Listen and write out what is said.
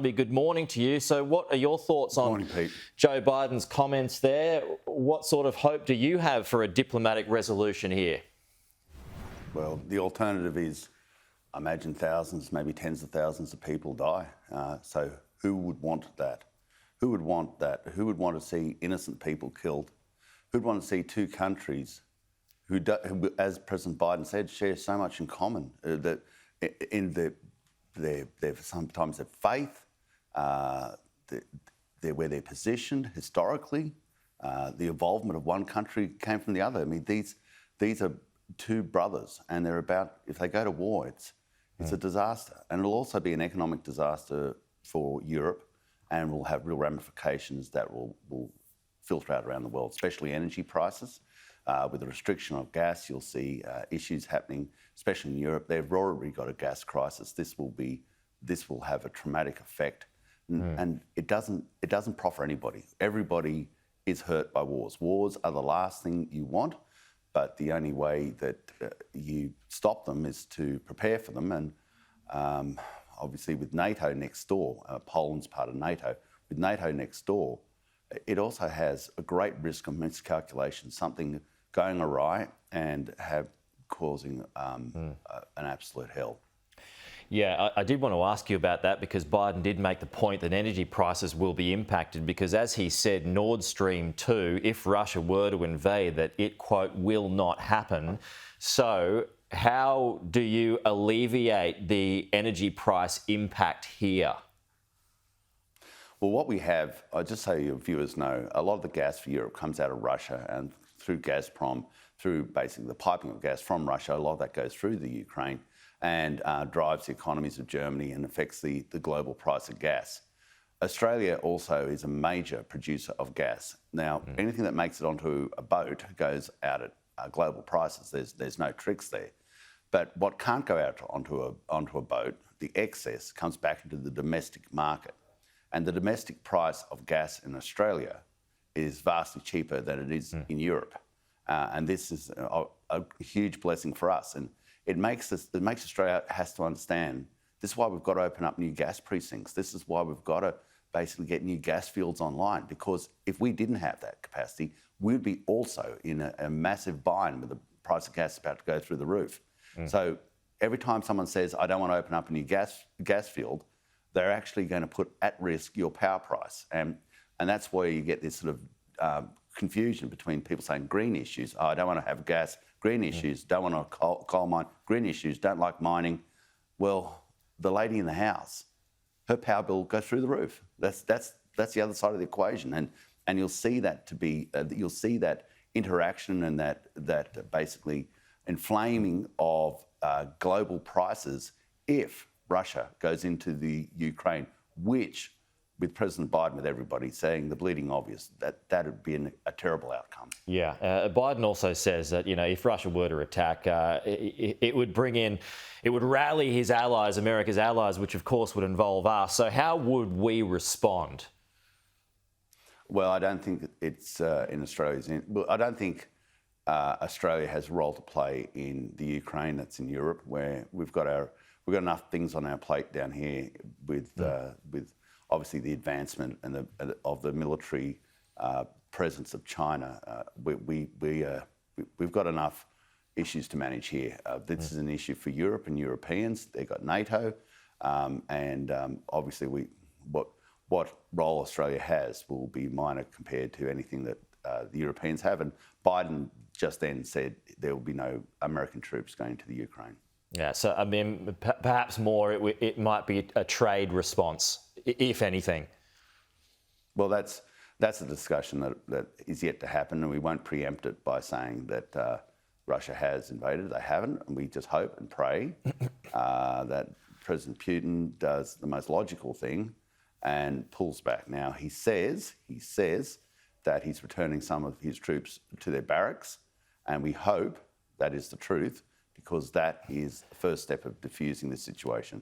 Good morning to you. So what are your thoughts on Morning, Pete. Joe Biden's comments there? What sort of hope do you have for a diplomatic resolution here? Well, the alternative is, I imagine thousands, maybe tens of thousands of people die. So who would want that? Who would want that? Who would want to see innocent people killed? Who'd want to see two countries who, as President Biden said, share so much in common, that in their sometimes their faith, where they're positioned historically, the involvement of one country came from the other. I mean, these are two brothers, and they're about, if they go to war, it's a disaster, and it'll also be an economic disaster for Europe, and will have real ramifications that will filter out around the world, especially energy prices. With the restriction of gas, you'll see issues happening, especially in Europe. They've already got a gas crisis. This will have a traumatic effect, and it doesn't profit anybody. Everybody is hurt by wars. Wars are the last thing you want, but the only way that you stop them is to prepare for them. And obviously, with NATO next door, Poland's part of NATO. With NATO next door, it also has a great risk of miscalculation, something going awry and causing an absolute hell. Yeah, I did want to ask you about that because Biden did make the point that energy prices will be impacted because, as he said, Nord Stream 2, if Russia were to invade, that it, quote, will not happen. So how do you alleviate the energy price impact here? Well, what we have, just so your viewers know, a lot of the gas for Europe comes out of Russia and through Gazprom, through basically the piping of gas from Russia. A lot of that goes through the Ukraine and drives the economies of Germany and affects the global price of gas. Australia also is a major producer of gas. Now, anything that makes it onto a boat goes out at global prices. There's no tricks there. But what can't go out onto a boat, the excess, comes back into the domestic market. And the domestic price of gas in Australia is vastly cheaper than it is in Europe. And this is a huge blessing for us. And it makes Australia has to understand, this is why we've got to open up new gas precincts. This is why we've got to basically get new gas fields online, because if we didn't have that capacity, we'd be also in a massive bind with the price of gas about to go through the roof. So every time someone says, I don't want to open up a new gas field, they're actually going to put at risk your power price. And that's where you get this sort of confusion between people saying green issues. Oh, I don't want to have gas. Green issues. Don't want to coal mine. Green issues. Don't like mining. Well, the lady in the house, her power bill goes through the roof. That's the other side of the equation. And you'll see that you'll see that interaction and that basically inflaming of global prices if Russia goes into the Ukraine, which, with President Biden, with everybody saying the bleeding obvious, that would be a terrible outcome. Yeah, Biden also says that, if Russia were to attack, it would rally his allies, America's allies, which of course would involve us. So how would we respond? Well, I don't think it's in Australia's. I don't think Australia has a role to play in the Ukraine that's in Europe, where we've got enough things on our plate down here with obviously the advancement and of the military presence of China. We've got enough issues to manage here. This is an issue for Europe and Europeans. They've got NATO, and obviously what role Australia has will be minor compared to anything that the Europeans have. And Biden just then said there will be no American troops going to the Ukraine. Yeah, so I mean, perhaps more it might be a trade response, if anything. Well, that's a discussion that is yet to happen, and we won't preempt it by saying that Russia has invaded. They haven't, and we just hope and pray that President Putin does the most logical thing and pulls back. Now, he says that he's returning some of his troops to their barracks, and we hope that is the truth, because that is the first step of diffusing the situation.